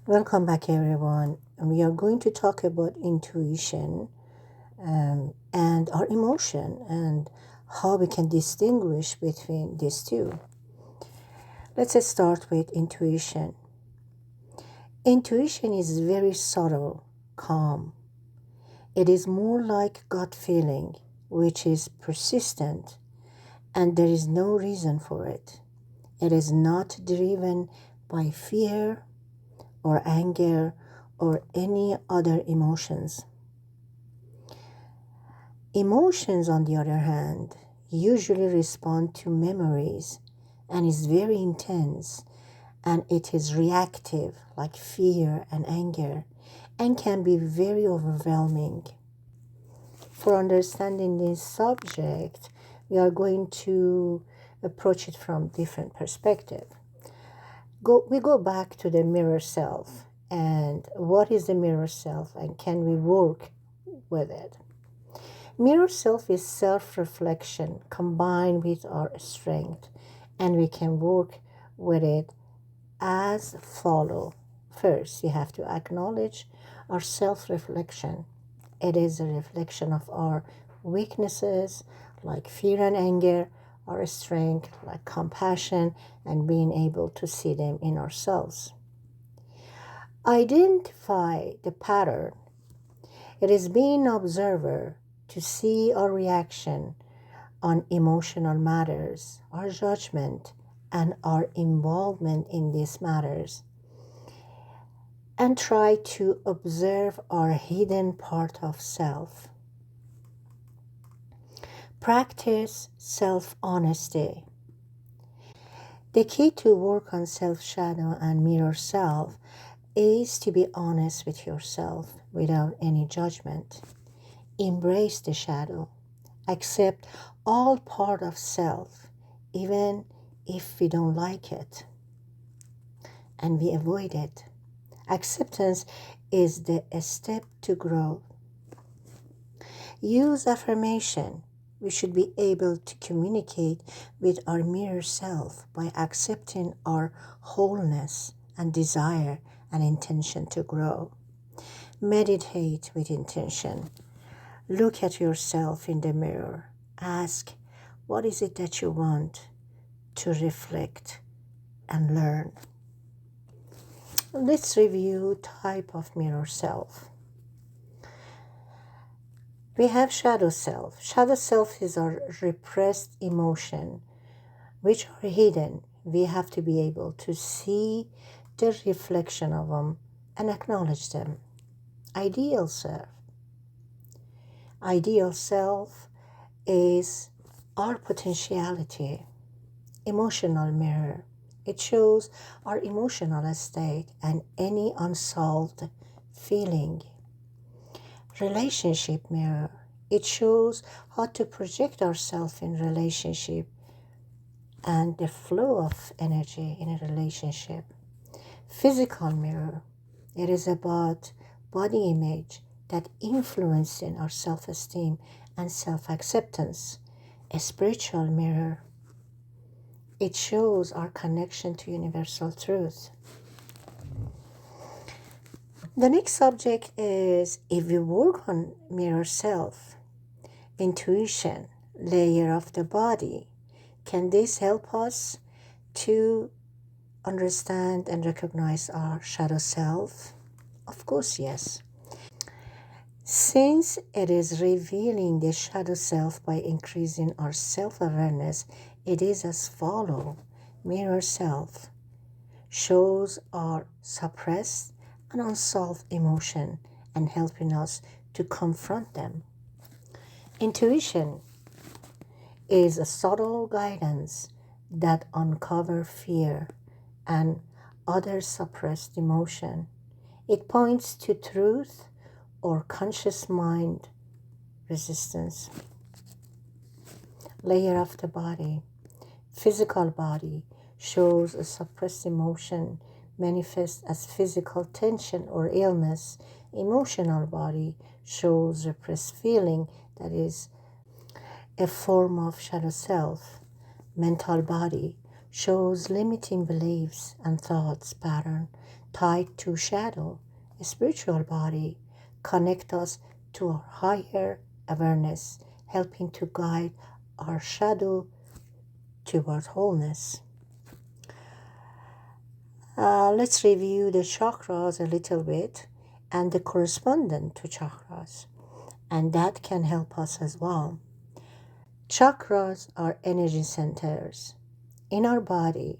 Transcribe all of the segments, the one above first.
Welcome back, everyone. We are going to talk about intuition and our emotion and how we can distinguish between these two. Let's start with intuition. Intuition is very subtle, calm. It is more like gut feeling, which is persistent, and there is no reason for it. It is not driven by fear or anger or any other emotions. Emotions, on the other hand, usually respond to memories and is very intense, and it is reactive like fear and anger and can be very overwhelming. For understanding this subject, we are going to approach it from different perspective. We go back to the mirror self, and what is the mirror self and can we work with it? Mirror self is self-reflection combined with our strength, and we can work with it as follow. First, you have to acknowledge our self-reflection. It is a reflection of our weaknesses like fear and anger, our strength like compassion, and being able to see them in ourselves. Identify the pattern. It is being an observer to see our reaction on emotional matters, our judgment, and our involvement in these matters, and try to observe our hidden part of self. Practice self-honesty. The key to work on self-shadow and mirror self is to be honest with yourself without any judgment. Embrace the shadow. Accept all part of self, even if we don't like it, and we avoid it. Acceptance is the step to growth. Use affirmation. We should be able to communicate with our mirror self by accepting our wholeness and desire and intention to grow. Meditate with intention. Look at yourself in the mirror. Ask, what is it that you want to reflect and learn? Let's review type of mirror self. We have shadow self. Shadow self is our repressed emotion, which are hidden. We have to be able to see the reflection of them and acknowledge them. Ideal self. Ideal self is our potentiality. Emotional mirror. It shows our emotional state and any unsolved feeling. Relationship mirror. It shows how to project ourselves in relationship and the flow of energy in a relationship. Physical mirror. It is about body image that influencing our self-esteem and self-acceptance. A spiritual mirror. It shows our connection to universal truth. The next subject is if we work on mirror self, intuition, layer of the body. Can this help us to understand and recognize our shadow self? Of course, yes. Since it is revealing the shadow self by increasing our self-awareness, it is as follow. Mirror self shows our suppressed and unsolved emotion and helping us to confront them. Intuition is a subtle guidance that uncover fear and other suppressed emotion. It points to truth or conscious mind resistance. Layer of the body. Physical body shows a suppressed emotion manifest as physical tension or illness. Emotional body shows repressed feeling that is a form of shadow self. Mental body shows limiting beliefs and thoughts pattern tied to shadow, a spiritual body, connect us to our higher awareness, helping to guide our shadow toward wholeness. Let's review the chakras a little bit and the correspondent to chakras, and that can help us as well. Chakras are energy centers in our body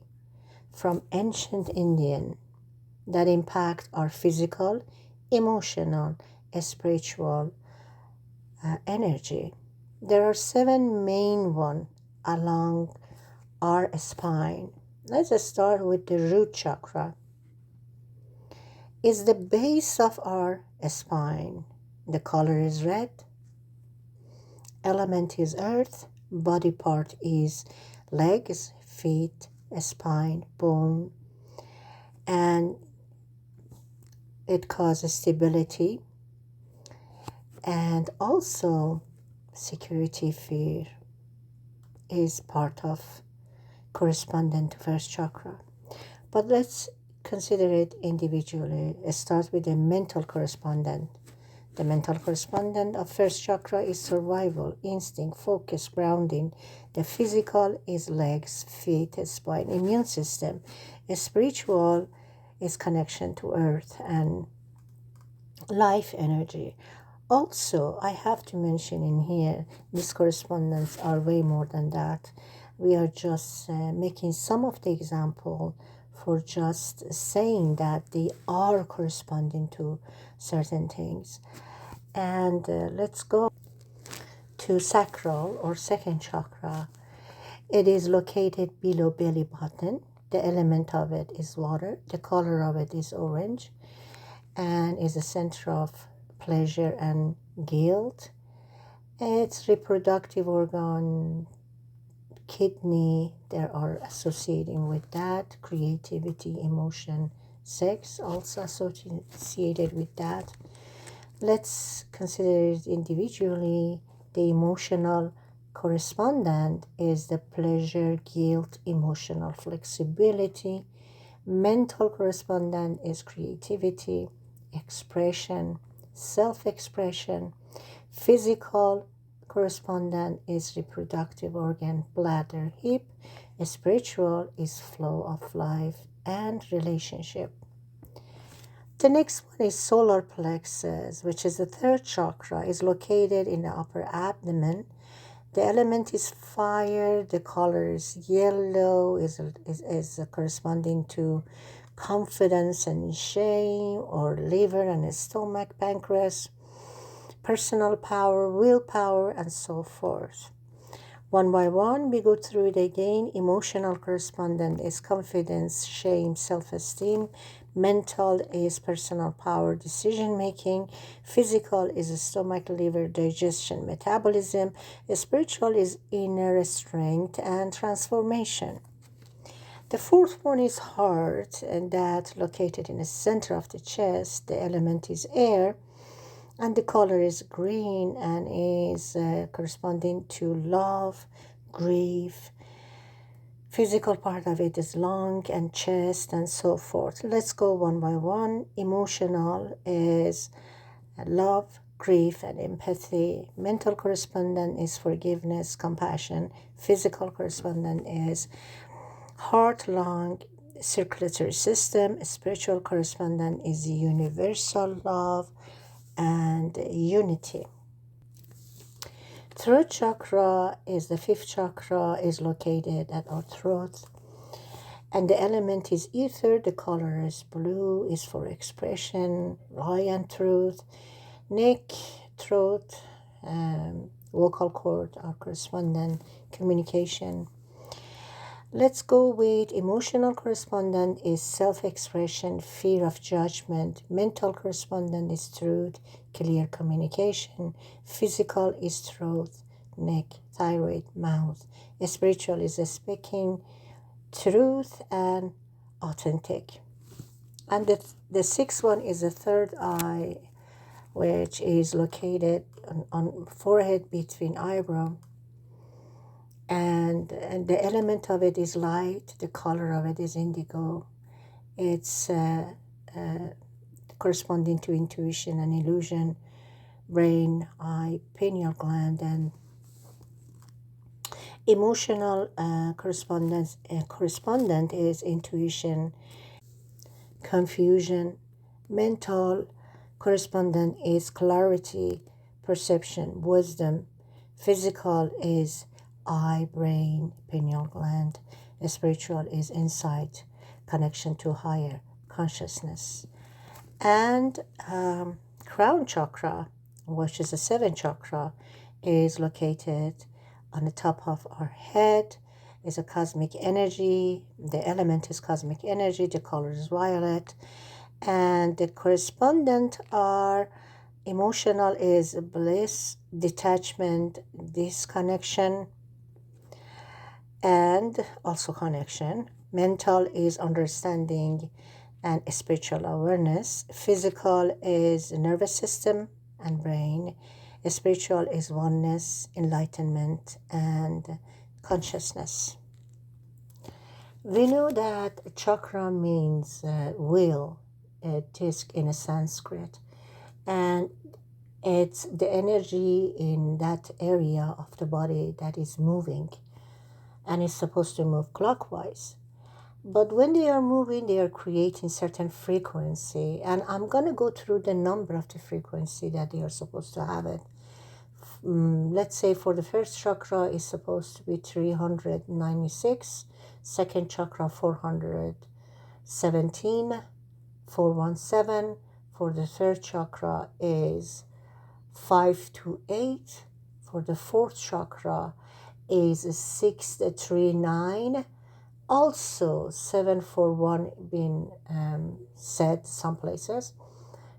from ancient Indian that impact our physical, emotional, spiritual energy. There are 7 main ones along our spine. Let's start with the root chakra. It's the base of our spine. The color is red. Element is earth. Body part is legs, feet, spine, bone. And it causes stability and also security. Fear is part of correspondent to first chakra. But let's consider it individually. Let's start with the mental correspondent. The mental correspondent of first chakra is survival, instinct, focus, grounding. The physical is legs, feet, spine, immune system. A spiritual is connection to earth and life energy. Also, I have to mention in here, these correspondents are way more than that. We are just making some of the example for just saying that they are corresponding to certain things. And let's go to sacral or second chakra. It is located below belly button. The element of it is water. The color of it is orange and is a center of pleasure and guilt. Its reproductive organ, kidney, there are associating with that. Creativity, emotion, sex also associated with that. Let's consider it individually. The emotional correspondent is the pleasure, guilt, emotional flexibility. Mental correspondent is creativity, expression, self-expression. Physical correspondent is reproductive organ, bladder, hip. Spiritual is flow of life and relationship. The next one is solar plexus, which is the third chakra, is located in the upper abdomen. The element is fire. The color is yellow, is corresponding to confidence and shame, or liver and stomach, pancreas, personal power, willpower, and so forth. One by one, we go through it again. Emotional correspondent is confidence, shame, self-esteem. Mental is personal power, decision making. Physical is stomach, liver, digestion, metabolism. Spiritual is inner strength and transformation. The fourth one is heart, and that located in the center of the chest. The element is air, and the color is green and is corresponding to love, grief. Physical part of it is lung and chest and so forth. Let's go one by one. Emotional is love, grief, and empathy. Mental correspondent is forgiveness, compassion. Physical correspondent is heart, lung, circulatory system. Spiritual correspondent is universal love and unity. Throat chakra is the fifth chakra, is located at our throat, and the element is ether. The color is blue, is for expression, lie, and truth. Neck, throat, vocal cord are correspondent, communication. Let's go with emotional correspondent is self-expression, fear of judgment. Mental correspondent is truth, clear communication. Physical is throat, neck, thyroid, mouth. Spiritual is speaking, truth, and authentic. And the sixth one is the third eye, which is located on forehead between eyebrow. And the element of it is light. The color of it is indigo. It's corresponding to intuition and illusion, brain, eye, pineal gland, and emotional correspondent is intuition, confusion. Mental correspondent is clarity, perception, wisdom. Physical is eye, brain, pineal gland. Spiritual is insight, connection to higher consciousness. And crown chakra, which is the seventh chakra, is located on the top of our head. Is a cosmic energy. The element is cosmic energy. The color is violet. And the correspondent are emotional is bliss, detachment, disconnection, and also connection. Mental is understanding and spiritual awareness. Physical is nervous system and brain. Spiritual is oneness, enlightenment, and consciousness. We know that chakra means wheel, a disc in a Sanskrit, and it's the energy in that area of the body that is moving, and it's supposed to move clockwise. But when they are moving, they are creating certain frequency, and I'm going to go through the number of the frequency that they are supposed to have it. Let's say for the first chakra is supposed to be 396, second chakra 417, 417. For the third chakra is 528. For the fourth chakra is 639. Also 741 been said some places.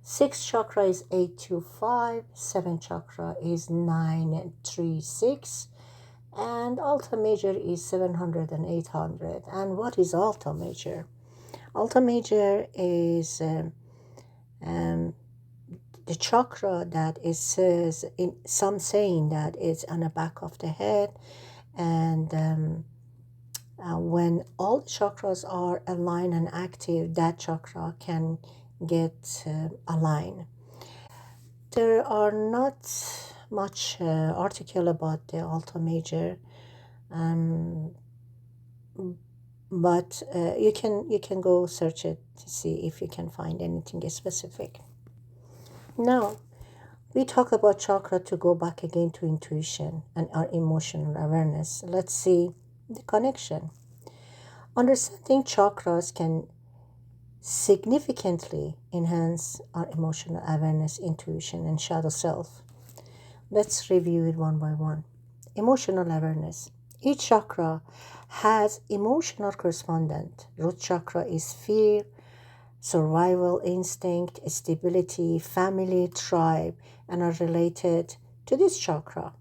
Sixth chakra is 825, seventh chakra is 936, and Alta Major is 700 and 800. And what is Alta Major? Alta Major is the chakra that is says in some saying that it's on the back of the head, and when all the chakras are aligned and active, that chakra can get aligned. There are not much article about the Alta Major, but you can go search it to see if you can find anything specific. Now, we talk about chakra to go back again to intuition and our emotional awareness. Let's see the connection. Understanding chakras can significantly enhance our emotional awareness, intuition, and shadow self. Let's review it one by one. Emotional awareness. Each chakra has emotional correspondent. Root chakra is fear, survival instinct, stability, family, tribe, and are related to this chakra.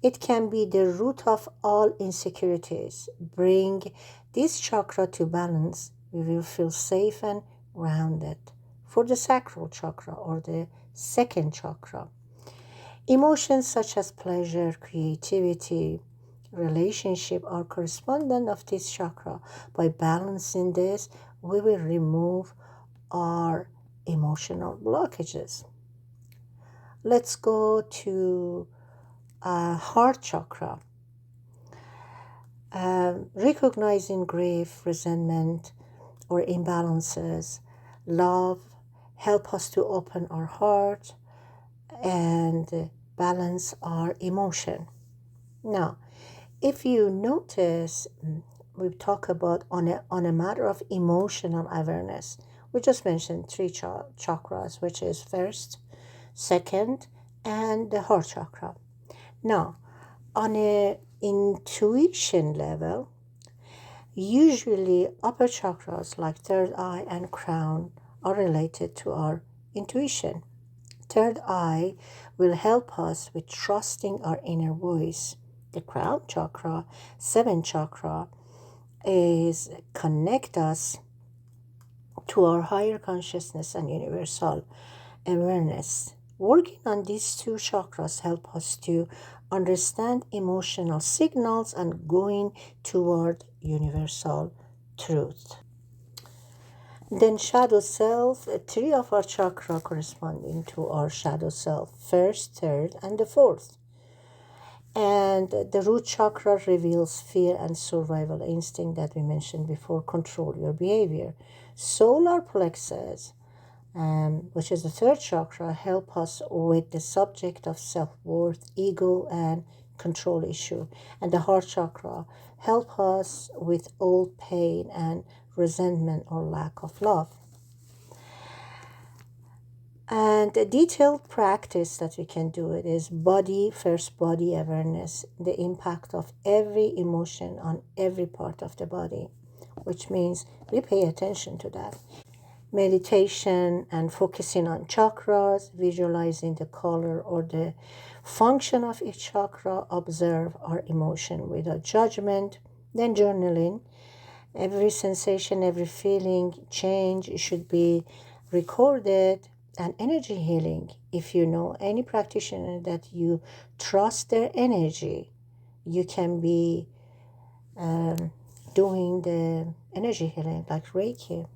It can be the root of all insecurities. Bring this chakra to balance, we will feel safe and grounded. For the sacral chakra or the second chakra, emotions such as pleasure, creativity, relationship are correspondent of this chakra. By balancing this, we will remove our emotional blockages. Let's go to heart chakra. Recognizing grief, resentment, or imbalances, love, help us to open our heart and balance our emotion. Now, if you notice, we talk about on a matter of emotional awareness. We just mentioned three chakras, which is first, second, and the heart chakra. Now, on a intuition level, usually upper chakras like third eye and crown are related to our intuition. Third eye will help us with trusting our inner voice. The crown chakra, seventh chakra, is connect us to our higher consciousness and universal awareness. Working on these two chakras help us to understand emotional signals and going toward universal truth. Then shadow self, three of our chakra corresponding to our shadow self, first, third, and the fourth. And the root chakra reveals fear and survival instinct that we mentioned before, control your behavior. Solar plexus, which is the third chakra, help us with the subject of self-worth, ego, and control issue. And the heart chakra help us with old pain and resentment or lack of love. And a detailed practice that we can do it is first body awareness, the impact of every emotion on every part of the body, which means we pay attention to that. Meditation and focusing on chakras, visualizing the color or the function of each chakra, observe our emotion without judgment, then journaling. Every sensation, every feeling, change should be recorded. And energy healing. If you know any practitioner that you trust their energy, you can be doing the energy healing like Reiki.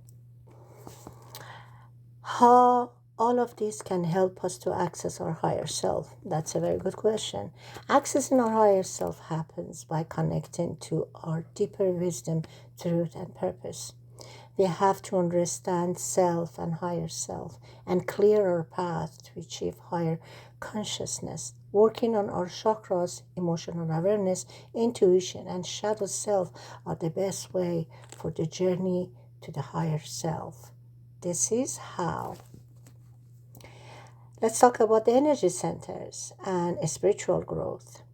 How all of this can help us to access our higher self? That's a very good question. Accessing our higher self happens by connecting to our deeper wisdom, truth, and purpose. We have to understand self and higher self and clear our path to achieve higher consciousness. Working on our chakras, emotional awareness, intuition, and shadow self are the best way for the journey to the higher self. This is how. Let's talk about the energy centers and spiritual growth.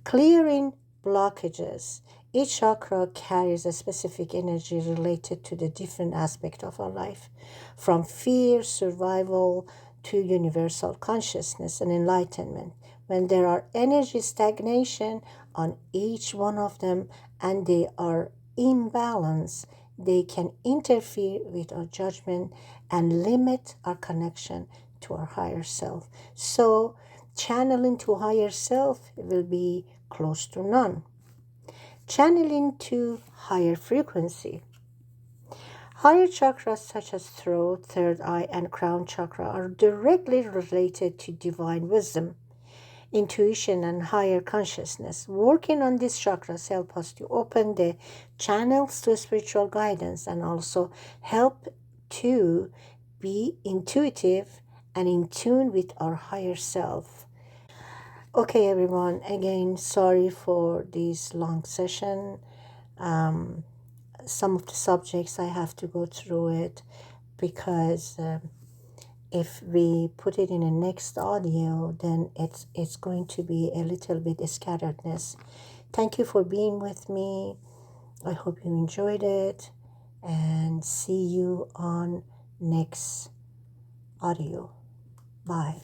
Clearing blockages. Each chakra carries a specific energy related to the different aspect of our life, from fear, survival, to universal consciousness and enlightenment. When there are energy stagnation on each one of them and they are imbalanced, they can interfere with our judgment and limit our connection to our higher self. So channeling to higher self will be close to none. Channeling to higher frequency. Higher chakras such as throat, third eye, and crown chakra are directly related to divine wisdom, intuition, and higher consciousness. Working on these chakras help us to open the channels to spiritual guidance and also help to be intuitive and in tune with our higher self. Okay, everyone, again, sorry for this long session. Some of the subjects I have to go through it because if we put it in a next audio, then it's going to be a little bit scatteredness. Thank you for being with me. I hope you enjoyed it, and see you on next audio. Bye.